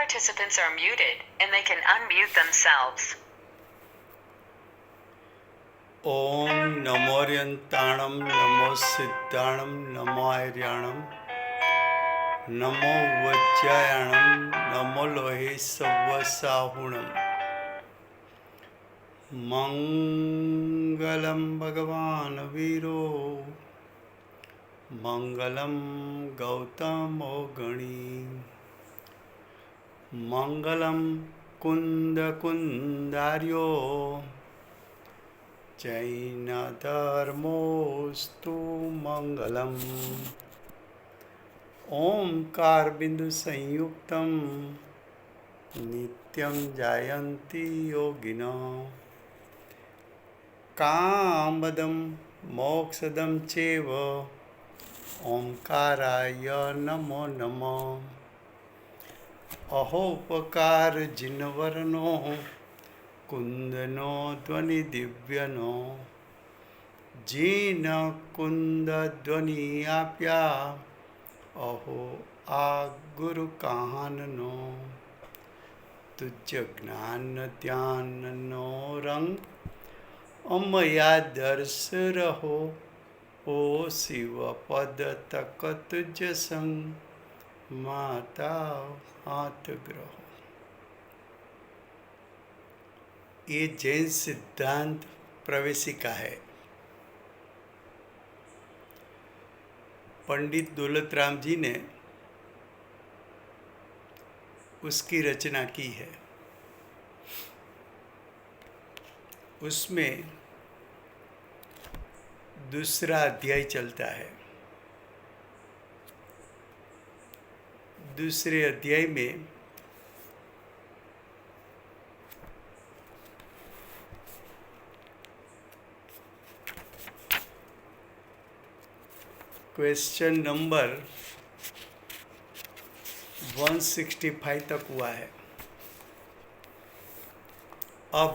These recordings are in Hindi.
participants are muted and they can unmute themselves. ओम नमोर्यंताणं नमो सिद्धाणं नमो आर्याणं नमो वज्रायणं नमो लोहे सव्वसाहुणं मंगलं भगवान् वीरो मंगलं गौतमो गणी मंगलं कुन्दकुन्दार्यो जैनधर्मोऽस्तु मंगलम्। ओंकार बिंदु संयुक्तं नित्यं जायन्ति योगिनो कामदं मोक्षदं चैव ओंकाराय नमो नमः। अहोपकार जिनवरनो कुंदनो ध्वनि दिव्यनो जीन कुंद ध्वनि आप्या अहो आ गुरु कहाननो तुझ ज्ञान ध्यान नो रंग अमया दर्श रहो ओ शिव पद तक तुझ संग माता हाथ ग्रहो। ये जैन सिद्धांत प्रवेशिका है। पंडित दौलत राम जी ने उसकी रचना की है। उसमें दूसरा अध्याय चलता है। दूसरे अध्याय में क्वेश्चन नंबर 165 तक हुआ है। अब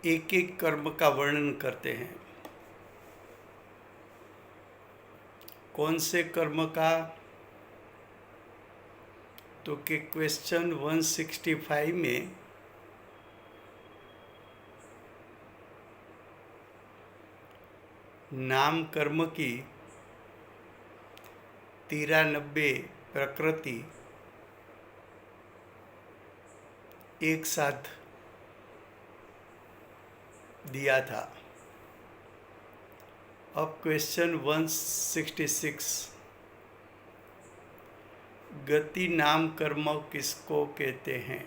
एक एक कर्म का वर्णन करते हैं। कौन से कर्म का? तो के क्वेश्चन 165 में नाम कर्म की 93 प्रकृति एक साथ दिया था। अब क्वेश्चन 166 गति नाम कर्म किसको कहते हैं?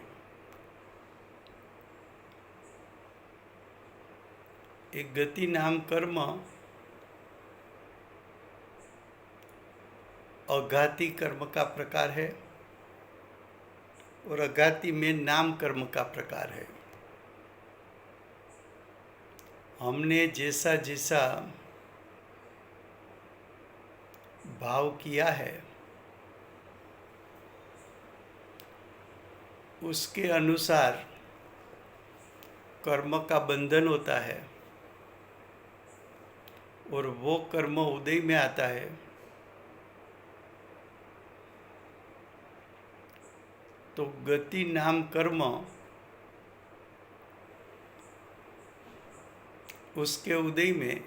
एक गति नाम कर्म अघाती कर्म का प्रकार है और अघाती में नाम कर्म का प्रकार है। हमने जैसा जैसा भाव किया है उसके अनुसार कर्म का बंधन होता है और वो कर्म उदय में आता है। तो गति नाम कर्म उसके उदय में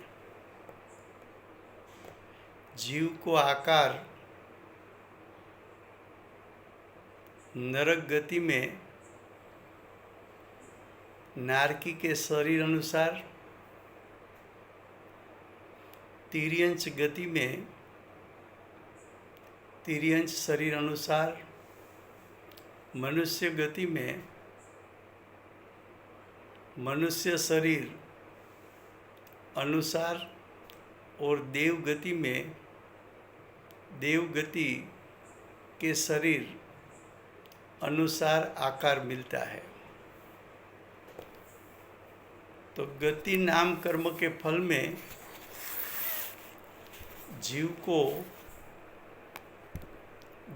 जीव को आकार नरक गति में नारकी के शरीर अनुसार, तिर्यंच गति में तिर्यंच शरीर अनुसार, मनुष्य गति में मनुष्य शरीर अनुसार और देव गति में देव गति के शरीर अनुसार आकार मिलता है। तो गति नाम कर्म के फल में जीव को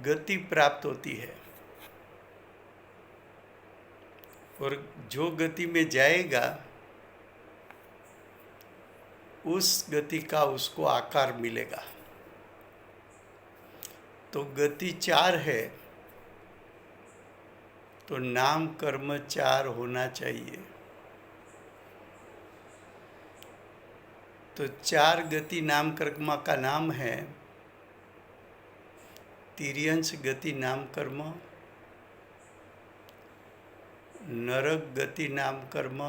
गति प्राप्त होती है और जो गति में जाएगा उस गति का उसको आकार मिलेगा। तो गति 4 है, तो नाम कर्म 4 होना चाहिए। तो 4 गति नाम कर्म का नाम है तिर्यंश गति नाम कर्म, नरक गति नाम कर्म,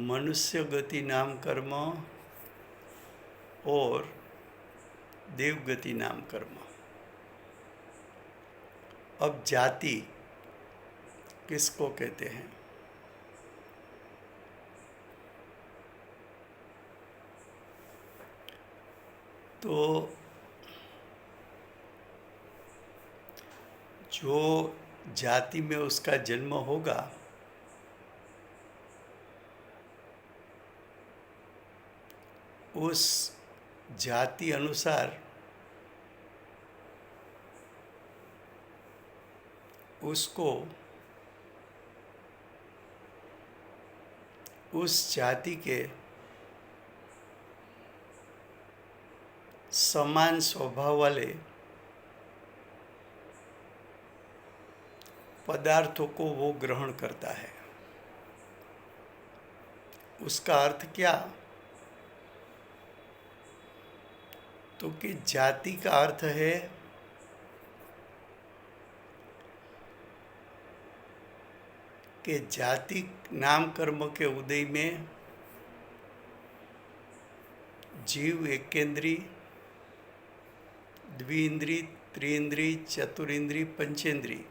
मनुष्य गति नाम कर्म और देवगति नाम कर्म। अब जाति किसको कहते हैं? तो जो जाति में उसका जन्म होगा उस जाति अनुसार उसको उस जाति के समान स्वभाव वाले पदार्थों को वो ग्रहण करता है। उसका अर्थ क्या? तो कि जाति का अर्थ है कि जाति नाम कर्म के उदय में जीव एकेंद्री, द्विइंद्री, त्रिइंद्री, चतुरिंद्री, पंचेंद्री,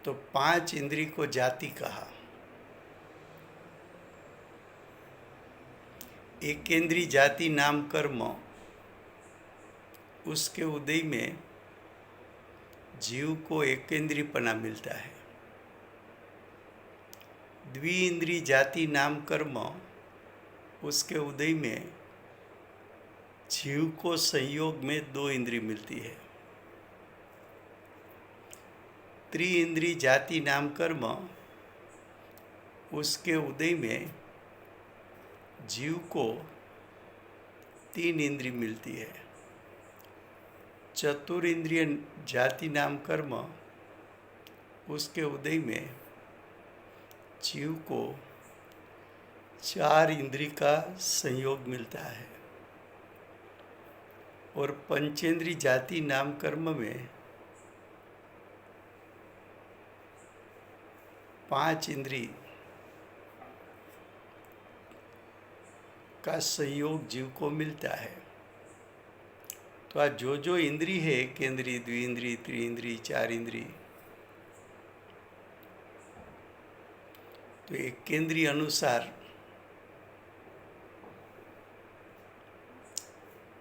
तो 5 इंद्री को जाति कहा। एकेंद्री जाति नाम कर्म उसके उदय में जीव को एकेंद्रीपना मिलता है। द्विइंद्री जाति नाम कर्म उसके उदय में जीव को संयोग में 2 इंद्री मिलती है। त्रिइंद्री जाति नाम कर्म उसके उदय में जीव को 3 इंद्री मिलती है। चतुरिंद्रिय जाति नाम कर्म उसके उदय में जीव को 4 इंद्री का संयोग मिलता है। और पंचेंद्री जाति नाम कर्म में 5 इंद्री का संयोग जीव को मिलता है। तो आज जो इंद्री है, केंद्री, द्विइंद्री, त्रिइंद्री, 4 इंद्री, तो एक केंद्रीय अनुसार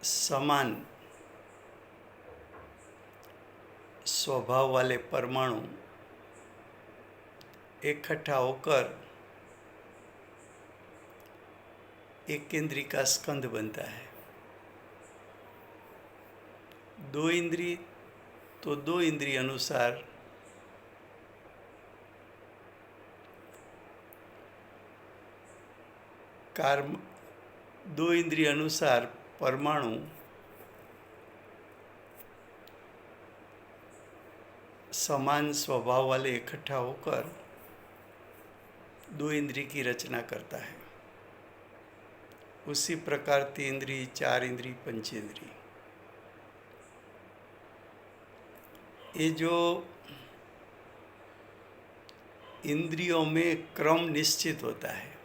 समान स्वभाव वाले परमाणु इकट्ठा होकर एक केंद्री का स्कंद बनता है। 2 इंद्री, तो 2 इंद्री अनुसार कार्म 2 इंद्रिय अनुसार परमाणु समान स्वभाव वाले इकट्ठा होकर 2 इंद्री की रचना करता है। उसी प्रकार 3 इंद्री, 4 इंद्री, पंचेंद्री, ये जो इंद्रियों में क्रम निश्चित होता है।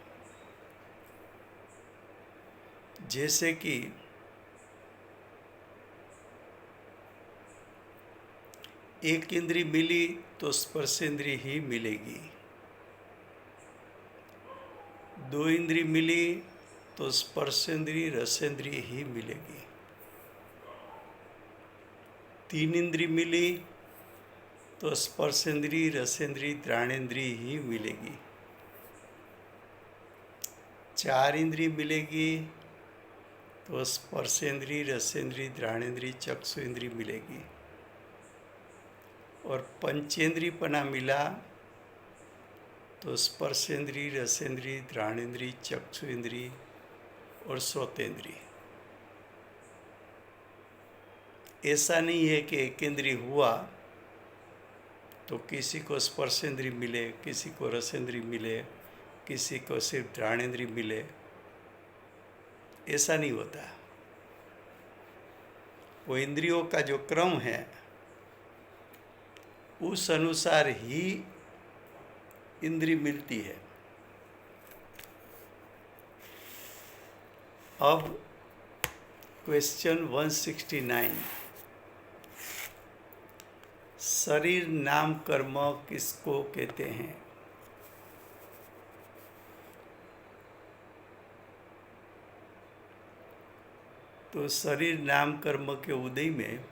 जैसे कि एक इंद्री मिली तो स्पर्शेंद्री ही मिलेगी, 2 इंद्री मिली तो स्पर्शेंद्री रसेंद्री ही मिलेगी, 3 इंद्री मिली तो स्पर्शेंद्री रसेंद्री घ्राणेंद्री ही मिलेगी, 4 इंद्री मिलेगी तो स्पर्शेंद्री रसेंद्री घ्राणेंद्री चक्षु इंद्री मिलेगी, और पंचेंद्रीपना मिला तो स्पर्शेंद्री रसेंद्री घ्राणेंद्री चक्षु इंद्री और श्रोतेंद्री। ऐसा नहीं है कि एक इंद्रिय हुआ तो किसी को स्पर्शेंद्रिय मिले, किसी को रसेंद्रिय मिले, किसी को सिर्फ घ्राणेंद्रिय मिले, ऐसा नहीं होता। वो इंद्रियों का जो क्रम है उस अनुसार ही इंद्रिय मिलती है। अब क्वेश्चन 169, शरीर नाम कर्म किसको कहते हैं? तो शरीर नाम कर्म के उदय में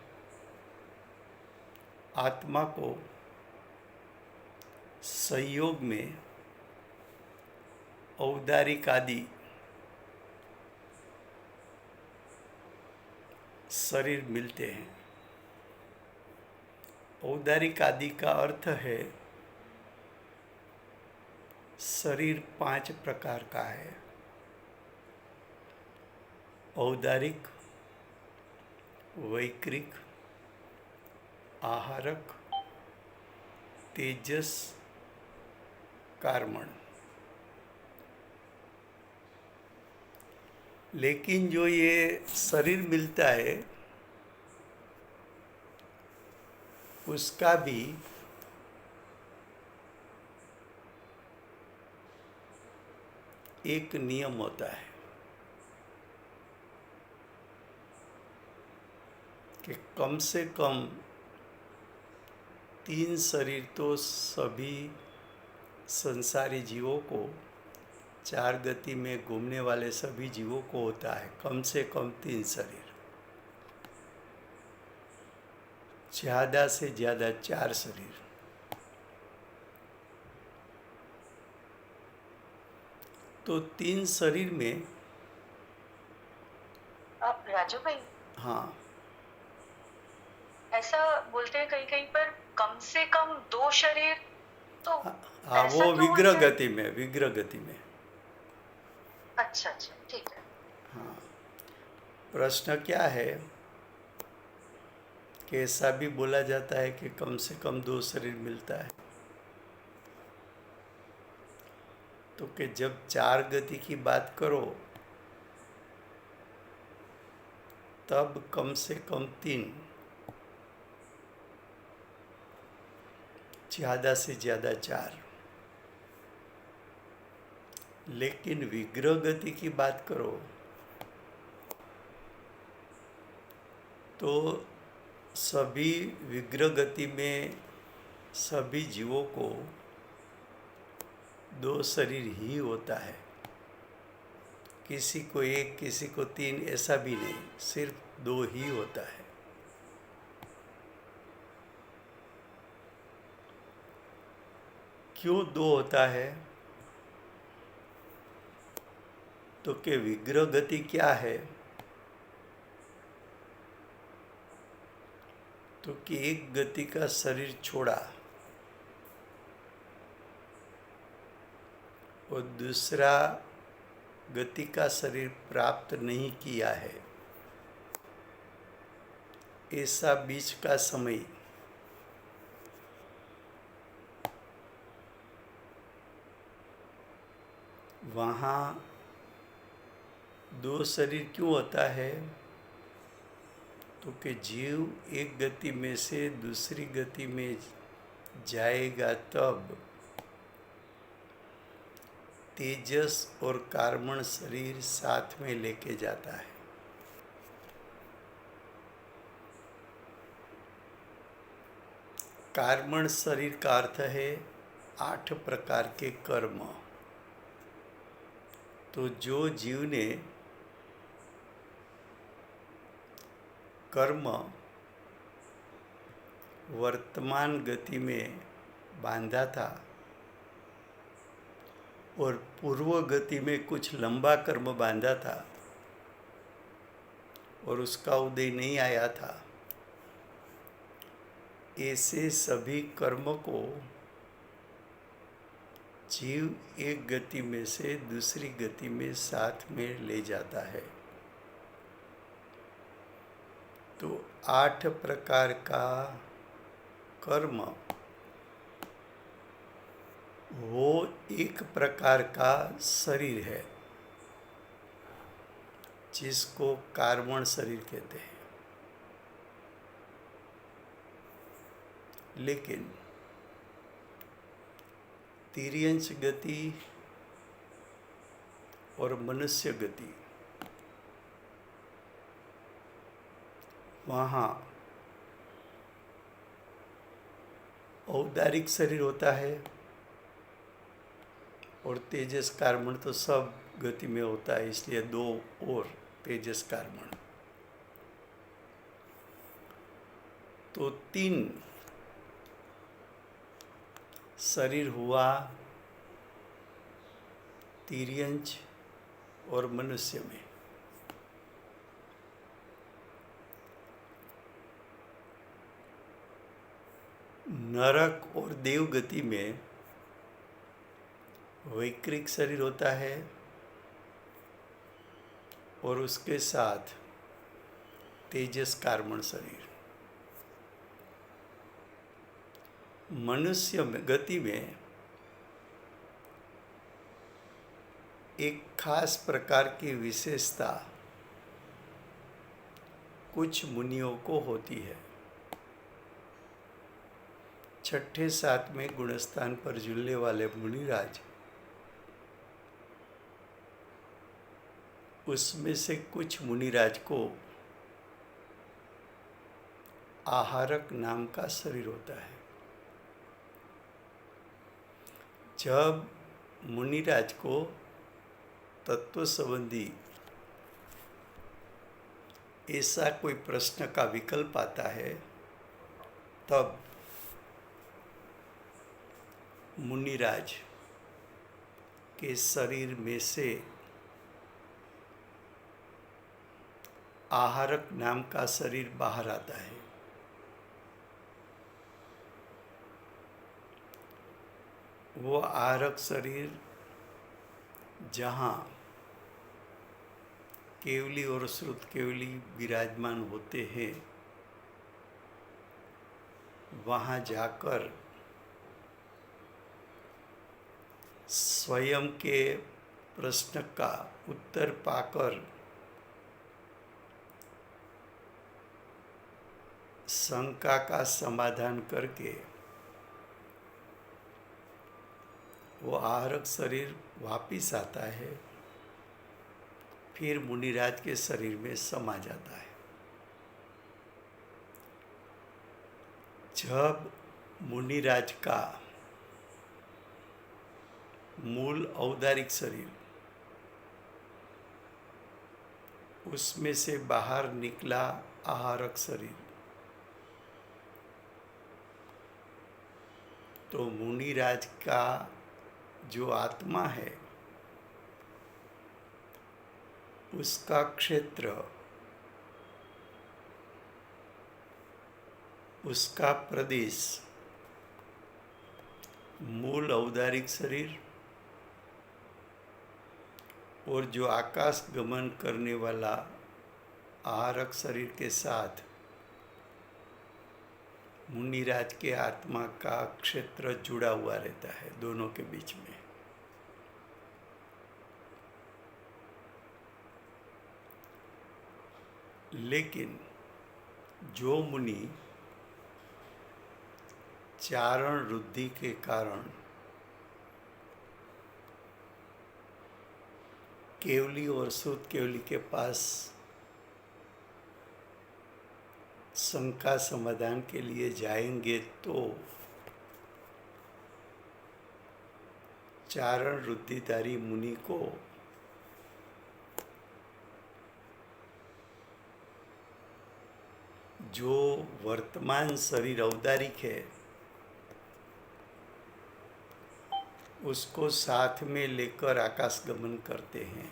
आत्मा को संयोग में औदारिक आदि शरीर मिलते हैं। औदारिक आदि का अर्थ है शरीर 5 प्रकार का है। औदारिक, वैक्रिक, आहारक, तेजस, कार्मण। लेकिन जो ये शरीर मिलता है उसका भी एक नियम होता है कि कम से कम 3 शरीर तो सभी संसारी जीवों को, 4 गति में घूमने वाले सभी जीवों को होता है। कम से कम 3 शरीर, ज़्यादा से ज़्यादा 4 शरीर। तो 3 शरीर में आप राजू भाई, हाँ, ऐसा बोलते हैं कहीं कहीं पर कम से कम 2 शरीर, तो हाँ ऐसा वो क्यों विग्रह बोलते हैं? गति में, विग्रह गति में। अच्छा अच्छा, ठीक है। हाँ, प्रश्न क्या है कि ऐसा भी बोला जाता है कि कम से कम 2 शरीर मिलता है। तो कि जब 4 गति की बात करो तब कम से कम 3, ज़्यादा से ज़्यादा 4। लेकिन विग्रह गति की बात करो तो सभी विग्रह गति में सभी जीवों को 2 शरीर ही होता है। किसी को 1, किसी को 3, ऐसा भी नहीं, सिर्फ 2 ही होता है। क्यों 2 होता है? तो कि विग्रह गति क्या है? तो कि एक गति का शरीर छोड़ा और दूसरा गति का शरीर प्राप्त नहीं किया है, ऐसा बीच का समय वहाँ 2 शरीर क्यों होता है? तो कि जीव एक गति में से दूसरी गति में जाएगा तब तेजस और कार्बन शरीर साथ में लेके जाता है। कार्बन शरीर का अर्थ है 8 प्रकार के कर्म। तो जो जीव ने कर्म वर्तमान गति में बांधा था और पूर्व गति में कुछ लंबा कर्म बांधा था और उसका उदय नहीं आया था, ऐसे सभी कर्म को जीव एक गति में से दूसरी गति में साथ में ले जाता है। तो 8 प्रकार का कर्म वो एक प्रकार का शरीर है जिसको कार्बन शरीर कहते हैं। लेकिन तिर्यंच गति और मनुष्य गति, वहाँ औदारिक शरीर होता है और तेजस कार्बन तो सब गति में होता है, इसलिए 2 और तेजस कार्बन, तो 3 शरीर हुआ तिर्यंच और मनुष्य में। नरक और देव गति में वैक्रिक शरीर होता है और उसके साथ तेजस कार्बन शरीर। मनुष्य में गति में एक खास प्रकार की विशेषता कुछ मुनियों को होती है। 6ठे 7वें गुणस्थान पर झूलने वाले मुनिराज, उसमें से कुछ मुनिराज को आहारक नाम का शरीर होता है। जब मुनिराज को तत्व संबंधी ऐसा कोई प्रश्न का विकल्प आता है, तब मुनिराज के शरीर में से आहारक नाम का शरीर बाहर आता है। वो आहारक शरीर जहाँ केवली और श्रुत केवली विराजमान होते हैं, वहाँ जाकर स्वयं के प्रश्न का उत्तर पाकर शंका का समाधान करके वो आहारक शरीर वापिस आता है, फिर मुनिराज के शरीर में समा जाता है। जब मुनिराज का मूल औदारिक शरीर उसमें से बाहर निकला आहारक शरीर, तो मुनिराज का जो आत्मा है उसका क्षेत्र, उसका प्रदेश मूल औदारिक शरीर और जो आकाश गमन करने वाला आहारक शरीर के साथ मुनिराज के आत्मा का क्षेत्र जुड़ा हुआ रहता है, दोनों के बीच में। लेकिन जो मुनि चारण रुद्धि के कारण केवली और शुद्ध केवली के पास शंका समाधान के लिए जाएंगे, तो चारण रुद्धिधारी मुनि को जो वर्तमान शरीर औदारिक है उसको साथ में लेकर आकाश गमन करते हैं।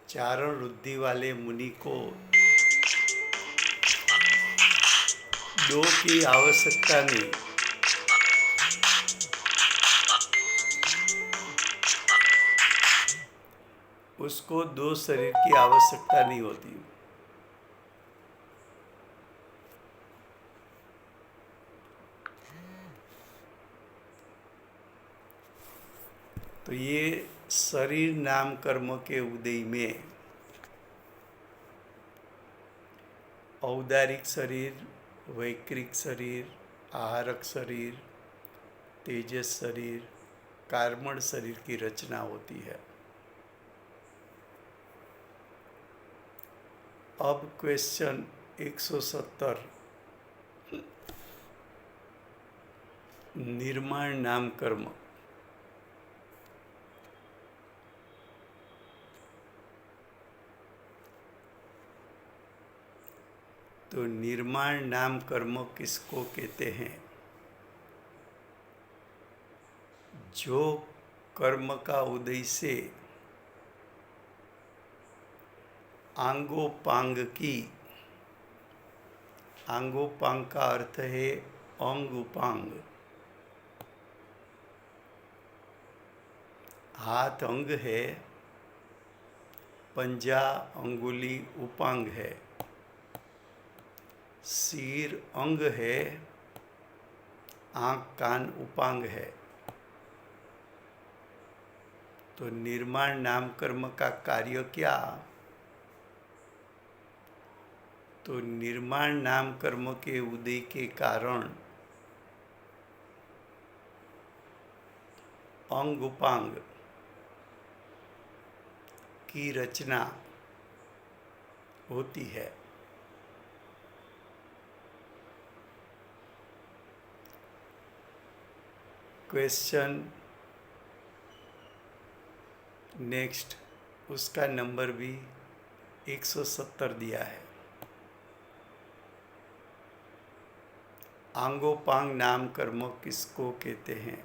चारण रुद्धि वाले मुनि को 2 की आवश्यकता नहीं, उसको दो शरीर की आवश्यकता नहीं होती। तो ये शरीर नाम कर्म के उदय में औदारिक शरीर, वैक्रिक शरीर, आहारक शरीर, तेजस शरीर, कार्मण शरीर की रचना होती है। अब क्वेश्चन 170, निर्माण नाम कर्म। तो निर्माण नाम कर्म किसको कहते हैं? जो कर्म का उदय से आंगोपांग की, आंगोपांग का अर्थ है अंग उपांग। हाथ अंग है, पंजा अंगुली उपांग है, सिर अंग है, आँख कान उपांग है। तो निर्माण नाम कर्म का कार्य क्या? तो निर्माण नाम कर्म के उदय के कारण अंग उपांग की रचना होती है। क्वेश्चन नेक्स्ट, उसका नंबर भी 170 दिया है। आंगोपांग नाम कर्म किसको कहते हैं?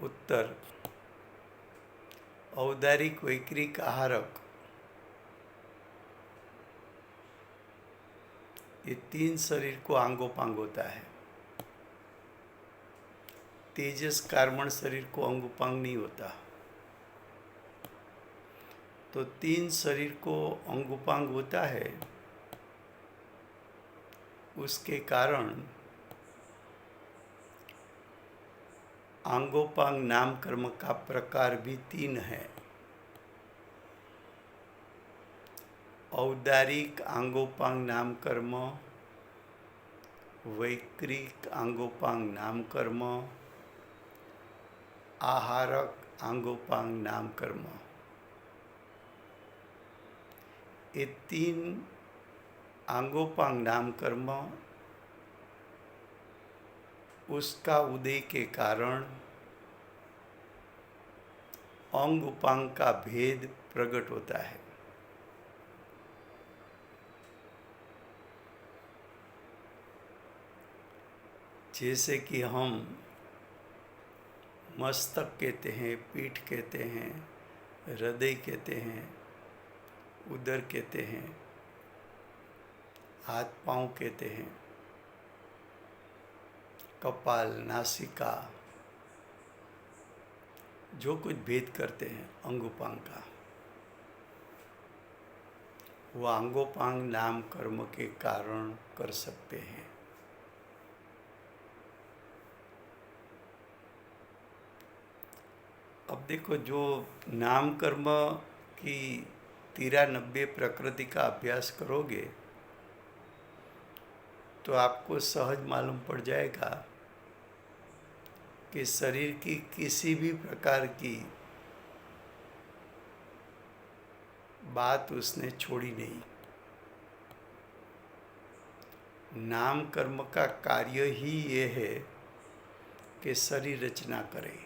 उत्तर, औदारिक, वैक्रिक, आहारक, ये तीन शरीर को आंगोपांग होता है। तेजस कार्मण शरीर को अंगोपांग नहीं होता। तो तीन शरीर को अंगोपांग होता है, उसके कारण आंगोपांग नाम कर्म का प्रकार भी तीन है। औदारिक आंगोपांग नाम कर्म, वैक्रिक आंगोपांग नाम कर्म, आहारक आंगोपांग नाम कर्म। ये तीन आंगोपांग नाम कर्म उसका उदय के कारण अंग उपांग का भेद प्रकट होता है। जैसे कि हम मस्तक कहते हैं, पीठ कहते हैं, हृदय कहते हैं, उदर कहते हैं, हाथ पांव कहते हैं, कपाल, नासिका, जो कुछ भेद करते हैं अंगोपांग का, वो अंगोपांग नाम कर्म के कारण कर सकते हैं। अब देखो, जो नाम कर्म की 93 प्रकृति का अभ्यास करोगे तो आपको सहज मालूम पड़ जाएगा कि शरीर की किसी भी प्रकार की बात उसने छोड़ी नहीं। नाम कर्म का कार्य ही ये है कि शरीर रचना करे।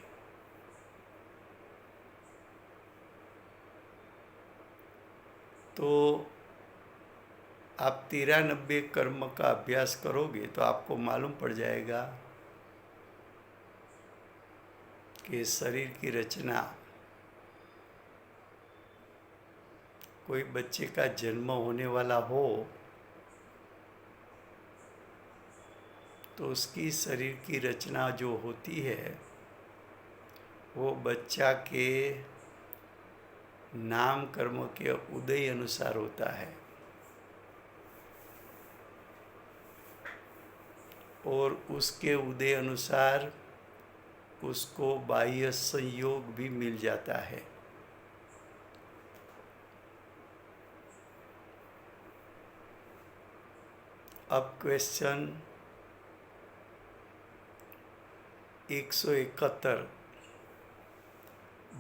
तो आप 93 कर्म का अभ्यास करोगे तो आपको मालूम पड़ जाएगा कि शरीर की रचना, कोई बच्चे का जन्म होने वाला हो तो उसकी शरीर की रचना जो होती है वो बच्चा के नाम कर्म के उदय अनुसार होता है, और उसके उदय अनुसार उसको बाह्य संयोग भी मिल जाता है। अब क्वेश्चन 171,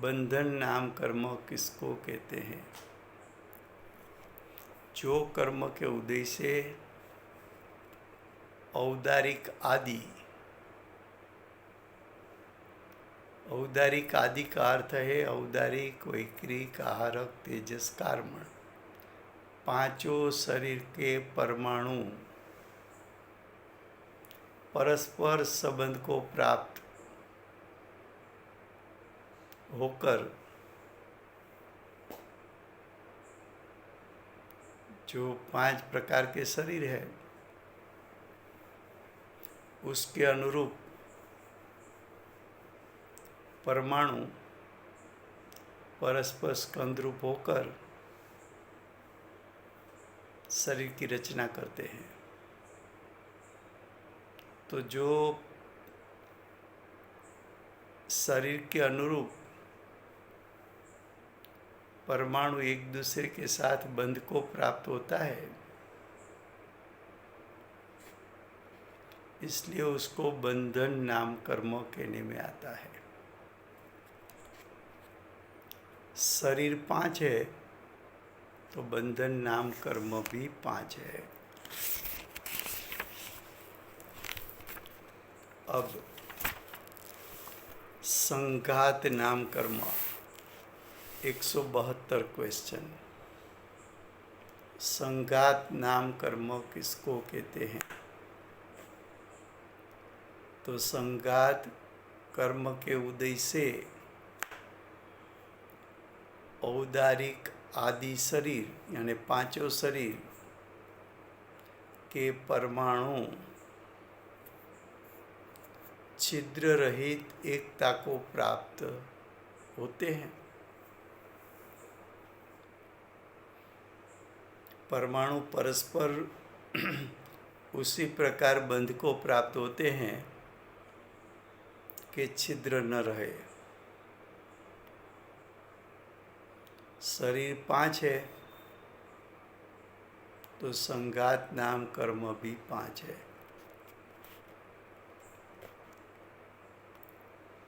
बंधन नाम कर्म किसको कहते हैं? जो कर्म के उदय से औदारिक आदि, औदारिक आदि का अर्थ है औदारिक, वैक्रिक, आहारक, तेजस, कार्मण, पांचों शरीर के परमाणु परस्पर संबंध को प्राप्त होकर जो 5 प्रकार के शरीर है उसके अनुरूप परमाणु परस्पर स्कंदरूप होकर शरीर की रचना करते हैं। तो जो शरीर के अनुरूप परमाणु एक दूसरे के साथ बंध को प्राप्त होता है, इसलिए उसको बंधन नाम कर्म कहने में आता है। शरीर 5 है तो बंधन नाम कर्म भी 5 है। अब संघात नाम कर्म 172 क्वेश्चन। संघात नाम कर्म किसको कहते हैं? तो संघात कर्म के उदय से औदारिक आदि शरीर यानी पांचों शरीर के परमाणु छिद्र रहित एकता को प्राप्त होते हैं। परमाणु परस्पर उसी प्रकार बंध को प्राप्त होते हैं कि छिद्र न रहे। शरीर 5 है तो संघात नाम कर्म भी 5 है।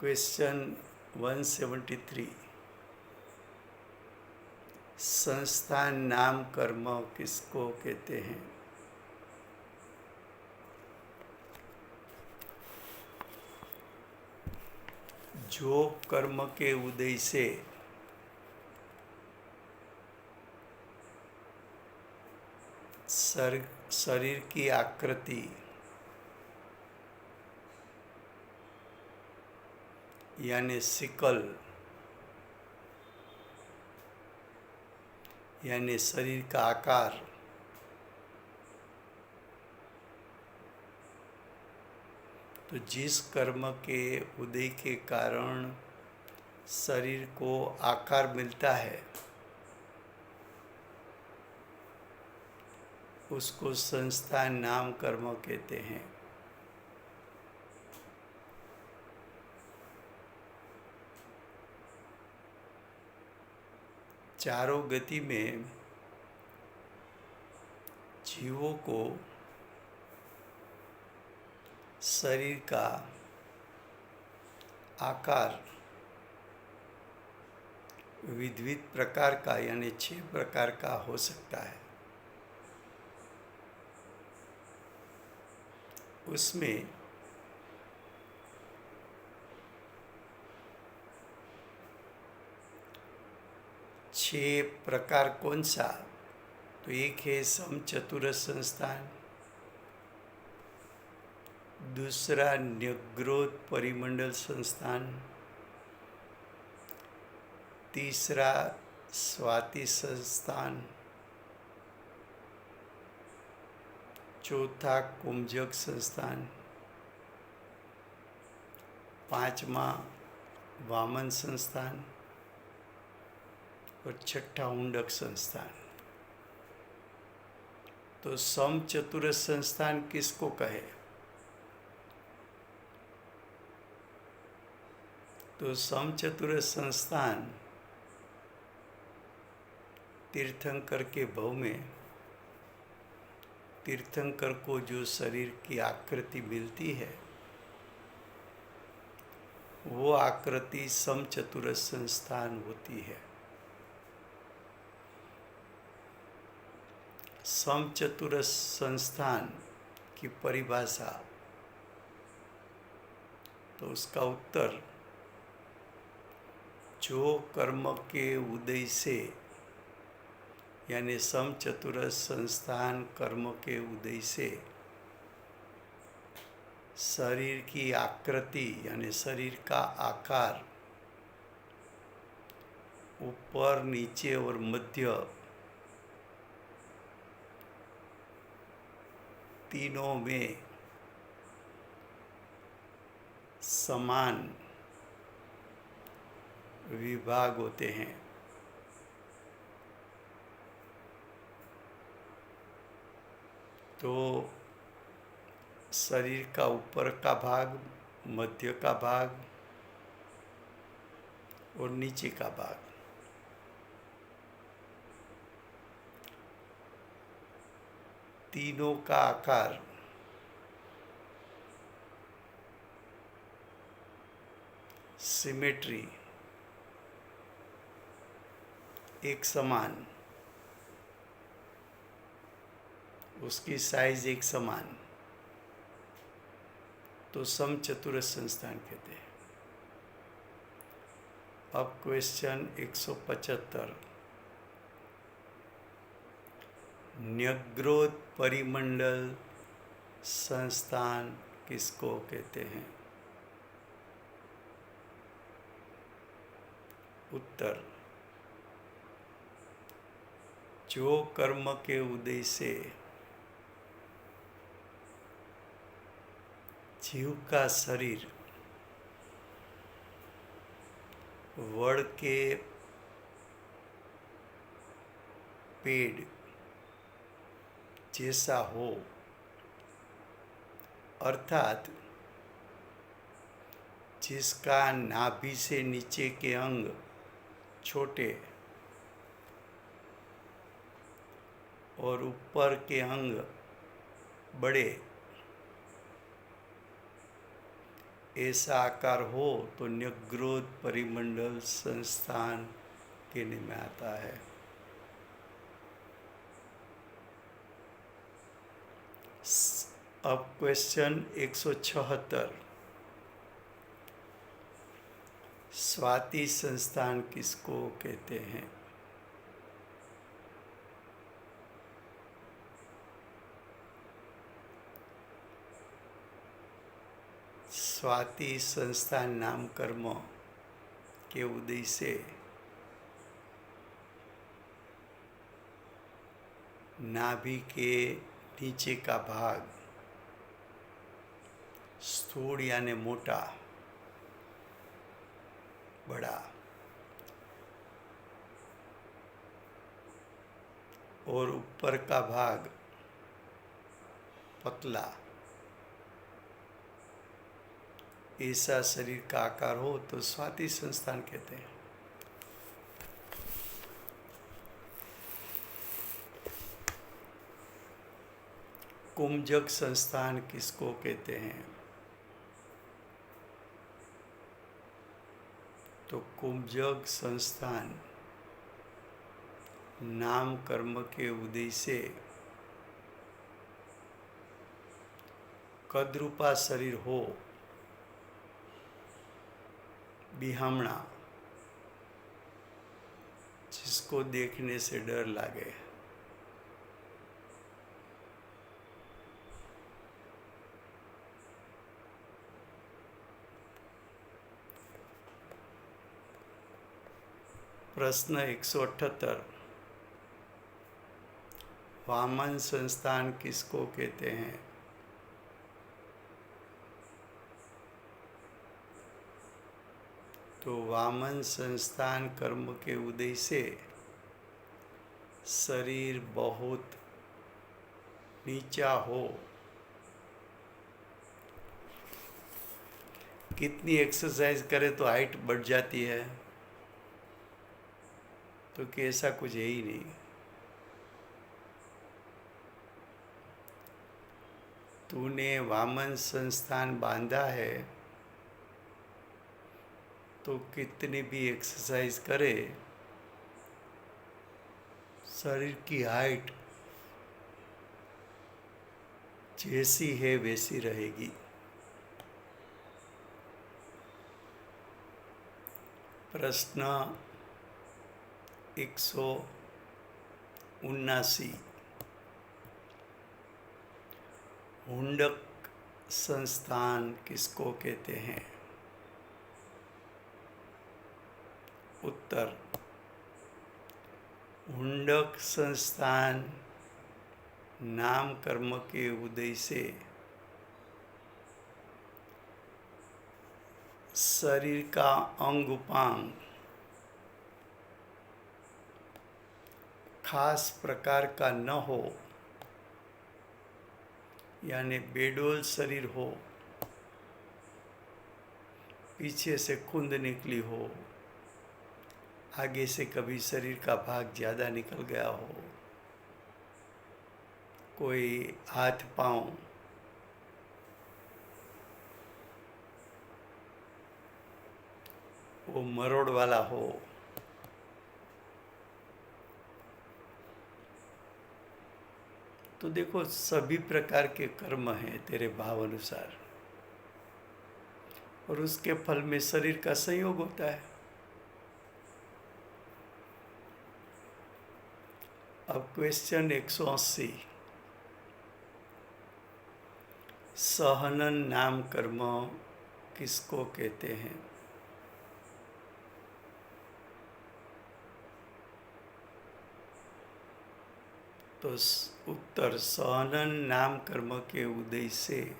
क्वेश्चन 173, संस्थान नाम कर्म किसको कहते हैं? जो कर्म के उदय से शरीर की आकृति यानी सिकल यानी शरीर का आकार तो जिस कर्म के उदय के कारण शरीर को आकार मिलता है उसको संस्थान नाम कर्म कहते हैं। चारों गति में जीवों को शरीर का आकार विविध प्रकार का यानी 6 प्रकार का हो सकता है। उसमें छह प्रकार कौन सा? तो एक है समचतुरस संस्थान, दूसरा न्यग्रोध परिमंडल संस्थान, तीसरा स्वाति संस्थान, चौथा कुंभजक संस्थान, पांचवा वामन संस्थान और छठा उंडक संस्थान। तो समचतुरस संस्थान किसको कहे? तो समचतुरस संस्थान तीर्थंकर के भव में तीर्थंकर को जो शरीर की आकृति मिलती है वो आकृति समचतुरस संस्थान होती है। समचतुरस संस्थान की परिभाषा, तो उसका उत्तर, जो कर्म के उदय से, यानी समचतुरस संस्थान कर्म के उदय से शरीर की आकृति यानी शरीर का आकार ऊपर, नीचे और मध्य तीनों में समान विभाग होते हैं। तो शरीर का ऊपर का भाग, मध्य का भाग और नीचे का भाग, तीनों का आकार सिमेट्री, एक समान, उसकी साइज एक समान, तो समचतुरस संस्थान कहते हैं। अब क्वेश्चन 175, न्यग्रोध परिमंडल संस्थान किसको कहते हैं? उत्तर, जो कर्म के उदय से जीव का शरीर वड़ के पेड़ जैसा हो, अर्थात जिसका नाभि से नीचे के अंग छोटे और ऊपर के अंग बड़े, ऐसा आकार हो तो न्यग्रोध परिमंडल संस्थान कहने में आता है। अब क्वेश्चन 176, स्वाति संस्थान किसको कहते हैं? स्वाति संस्थान नाम कर्म के उदय से नाभि के नीचे का भाग स्थूल यानी मोटा, बड़ा, और ऊपर का भाग पतला, ऐसा शरीर का आकार हो तो स्वाति संस्थान कहते हैं। कुंभजक संस्थान किसको कहते हैं? तो कुंभजक संस्थान नाम कर्म के उदय से कद्रूपा शरीर हो, बिहामणा, जिसको देखने से डर लागे, प्रश्न 178, वामन संस्थान किसको कहते हैं? तो वामन संस्थान कर्म के उदय से शरीर बहुत नीचा हो, कितनी एक्सरसाइज करे तो हाइट बढ़ जाती है, तो कि ऐसा कुछ है ही नहीं। तूने वामन संस्थान बांधा है तो कितनी भी एक्सरसाइज करे शरीर की हाइट जैसी है वैसी रहेगी। प्रश्न 179। हुंडक संस्थान किसको कहते हैं? उत्तर, हुंडक संस्थान नाम कर्म के उदय से शरीर का अंग उपांग खास प्रकार का न हो, यानी बेडोल शरीर हो, पीछे से खुंद निकली हो, आगे से कभी शरीर का भाग ज़्यादा निकल गया हो, कोई हाथ पांव वो मरोड़ वाला हो, तो देखो सभी प्रकार के कर्म हैं तेरे भाव अनुसार, और उसके फल में शरीर का संयोग होता है। अब क्वेश्चन 180। सहनन नाम कर्म किसको कहते हैं? तो उत्तर, सहनन नाम कर्म के उदय से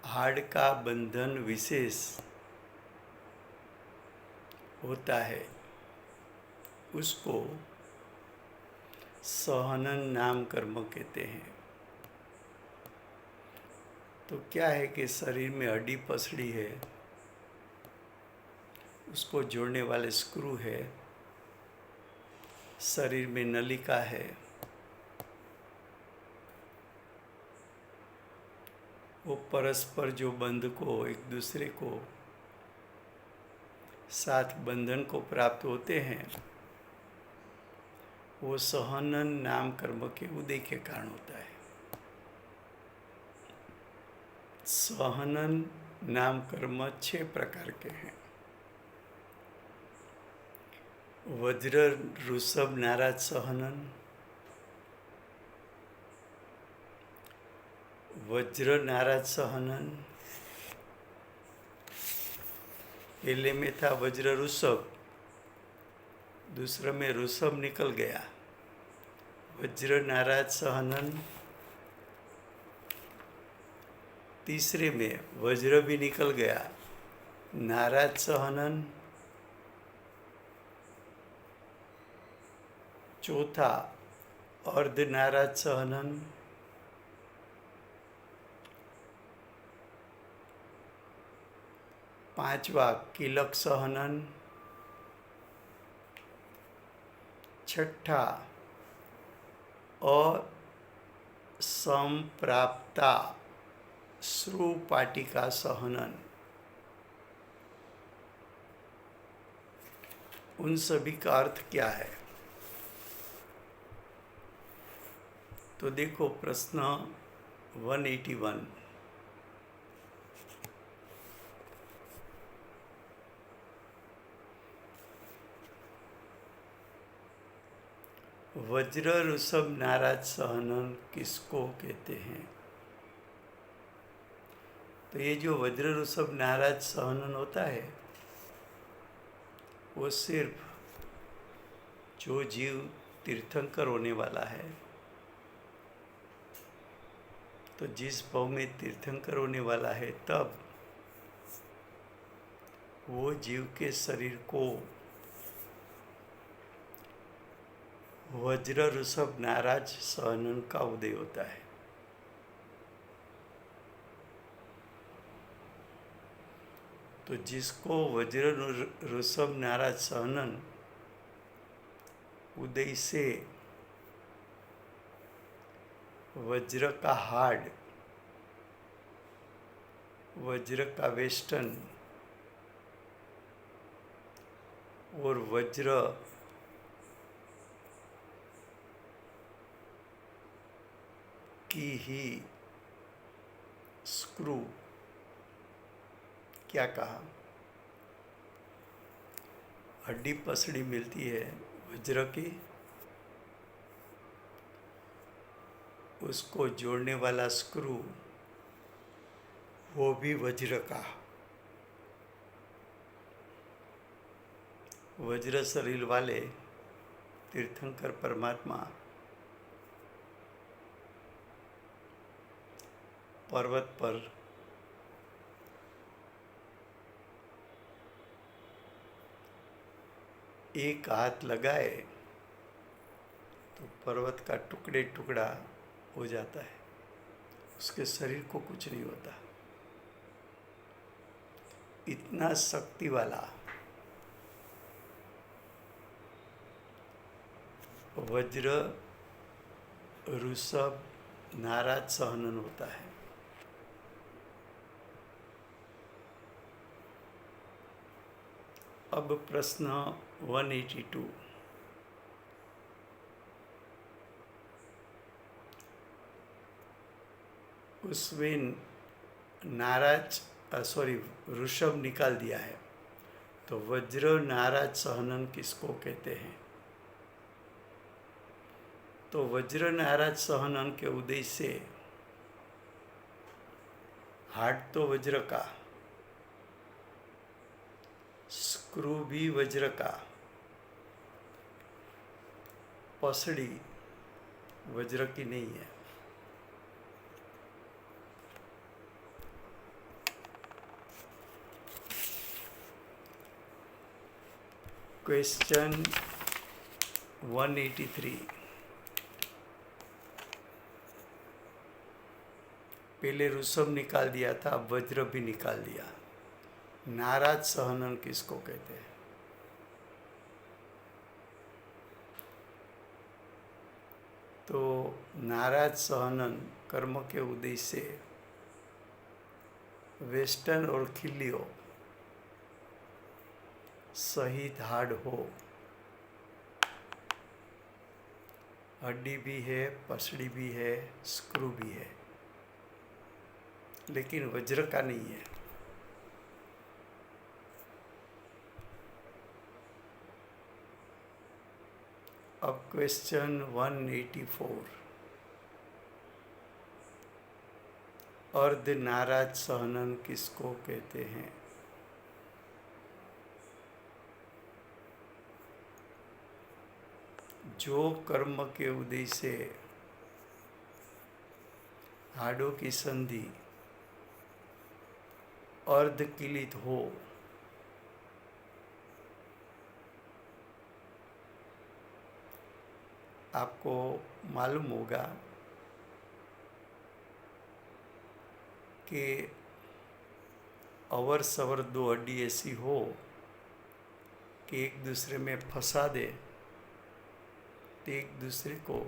हाड़ का बंधन विशेष होता है, उसको सहनन नाम कर्म कहते हैं। तो क्या है कि शरीर में हड्डी पसड़ी है, उसको जोड़ने वाले स्क्रू है, शरीर में नलिका है, वो परस्पर जो बंध को एक दूसरे को साथ बंधन को प्राप्त होते हैं, वो सहनन नाम कर्म के उदय के कारण होता है। सहनन नाम कर्म 6 प्रकार के हैं। वज्र ऋषभ नाराज सहनन, वज्र नाराज सहनन, पहले में था वज्र ऋषभ, दूसरे में ऋषभ निकल गया, वज्र नाराज सहनन, तीसरे में वज्र भी निकल गया, नाराज सहनन, चौथा अर्ध नाराज सहनन, पांचवा किलक सहनन, छठा असंप्राप्ता श्रुपाटिका सहनन। उन सभी का अर्थ क्या है? तो देखो प्रश्न 181। वज्र ऋषभ नाराज सहनन किसको कहते हैं? तो ये जो वज्र ऋषभ नाराज सहनन होता है, वो सिर्फ जो जीव तीर्थंकर होने वाला है, तो जिस भाव में तीर्थंकर होने वाला है, तब वो जीव के शरीर को वज्र ऋषभ नाराज सहनन का उदय होता है। तो जिसको वज्र ऋषभ नाराज सहनन उदय से वज्र का हार्ड, वज्र का वेस्टर्न और वज्र की ही स्क्रू, क्या कहा, हड्डी पसड़ी मिलती है वज्र की, उसको जोड़ने वाला स्क्रू वो भी वज्र का। वज्र शरीर वाले तीर्थंकर परमात्मा पर्वत पर एक हाथ लगाए तो पर्वत का टुकड़े टुकड़ा हो जाता है, उसके शरीर को कुछ नहीं होता। इतना शक्ति वाला वज्र ऋषभ नाराज सहनन होता है। अब प्रश्न 182, उसमें ऋषभ निकाल दिया है, तो वज्र नाराज सहनन किसको कहते हैं? तो वज्र नाराज सहनन के उदय से हार्ट तो वज्र का, स्क्रू भी वज्र का, पसड़ी वज्र की नहीं है। क्वेश्चन 183, पहले ऋषभ निकाल दिया था, अब वज्र भी निकाल दिया। नाराज सहनन किसको कहते हैं? तो नाराज सहनन कर्म के उदय से वेस्टर्न और खिल्लियों सहित हार्ड हो, हड्डी भी है, पसड़ी भी है, स्क्रू भी है, लेकिन वज्र का नहीं है। अब क्वेश्चन 184, अर्ध नाराज सहनन किसको कहते हैं? जो कर्म के उदय से हाड़ों की संधि अर्धकिलित हो, आपको मालूम होगा कि अवर सवर दो हड्डी ऐसी हो कि एक दूसरे में फंसा दे तो एक दूसरे को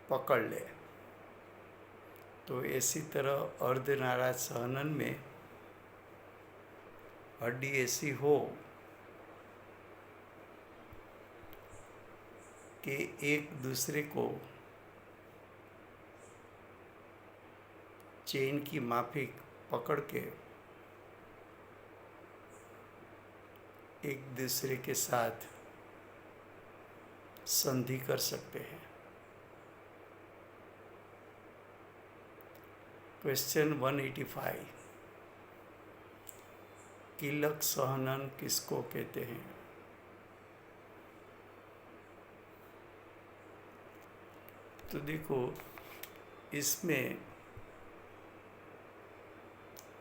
पकड़ ले। तो ऐसी तरह अर्धनाराज सहनन में हड्डी ऐसी हो कि एक दूसरे को चेन की माफिक पकड़ के एक दूसरे के साथ संधि कर सकते हैं। क्वेश्चन 185, कीलक सहनन किसको कहते हैं? तो देखो, इसमें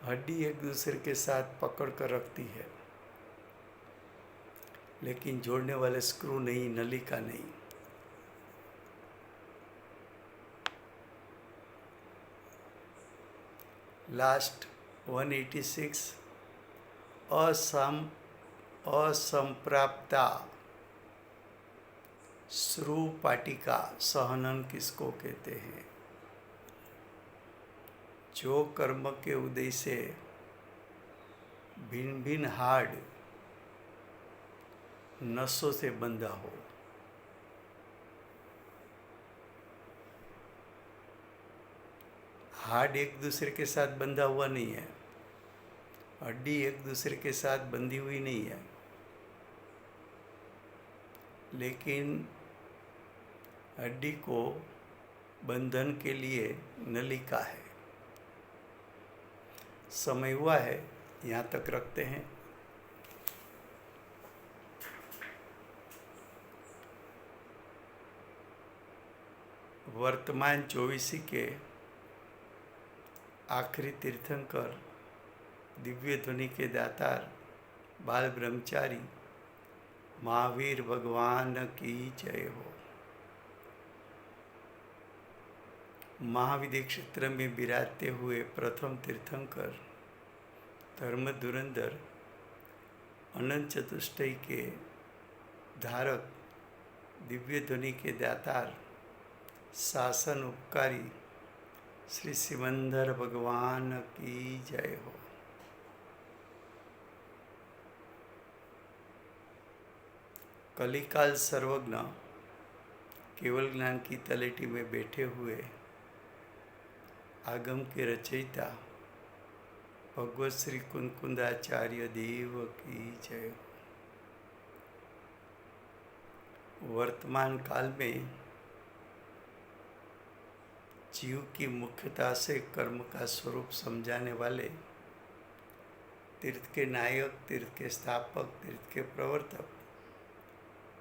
हड्डी एक दूसरे के साथ पकड़ कर रखती है, लेकिन जोड़ने वाले स्क्रू नहीं, नलिका नहीं। लास्ट 186 असंप्राप्ता श्रु पाटिका सहनन किसको कहते हैं? जो कर्म के उदय से भिन्न भिन्न हाड़ नसों से बंधा हो। हाड़ एक दूसरे के साथ बंधा हुआ नहीं है, हड्डी एक दूसरे के साथ बंधी हुई नहीं है, लेकिन हड्डी को बंधन के लिए नलिका है। समय हुआ है, यहाँ तक रखते हैं। वर्तमान 24 के आखिरी तीर्थंकर, दिव्य ध्वनि के दातार, बाल ब्रह्मचारी महावीर भगवान की जय हो। महाविद्य क्षेत्र में विराजते हुए प्रथम तीर्थंकर, धर्म धुरंधर, अनंत चतुष्टय के धारक, दिव्य ध्वनि के दातार, शासन उपकारी श्री सिमंदर भगवान की जय हो। कलिकाल सर्वज्ञ, केवल ज्ञान की तलेटी में बैठे हुए आगम के रचयिता भगवत श्री कुंकुंदाचार्य देव की जय हो। वर्तमान काल में जीव की मुख्यता से कर्म का स्वरूप समझाने वाले, तीर्थ के नायक, तीर्थ के स्थापक, तीर्थ के प्रवर्तक,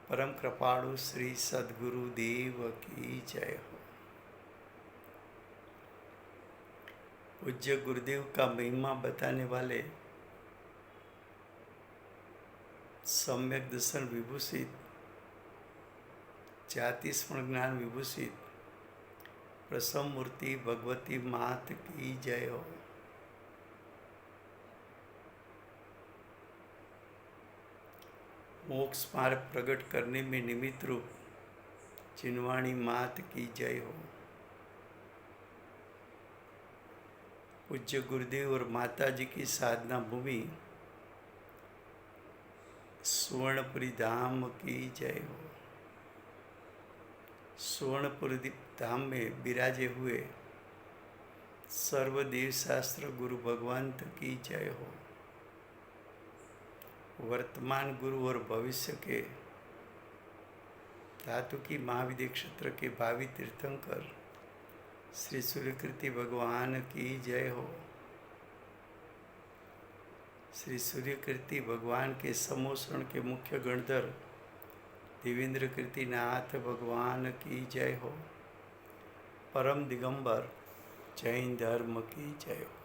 परम कृपाणु श्री सद्गुरु देव की जय हो। पूज्य गुरुदेव का महिमा बताने वाले सम्यक दर्शन विभूषित, जाति स्मरण ज्ञान विभूषित प्रसन्न मूर्ति भगवती मात की जय हो। मोक्ष मार्ग प्रकट करने में निमित्त रूप चिन्वाणी मात की जय हो। पूज्य गुरुदेव और माता जी की साधना भूमि सुवर्णपुरी धाम की जय हो। सुवर्णपुरी धाम में विराजे हुए सर्वदेव शास्त्र गुरु भगवंत की जय हो। वर्तमान गुरु और भविष्य के धातु की महाविद्य क्षेत्र के भावी तीर्थंकर श्री सूर्यकृति भगवान की जय हो। श्री सूर्यकृति भगवान के समोषण के मुख्य गणधर देवेंद्र कृतिनाथ भगवान की जय हो। परम दिगंबर जैन धर्म की जय हो।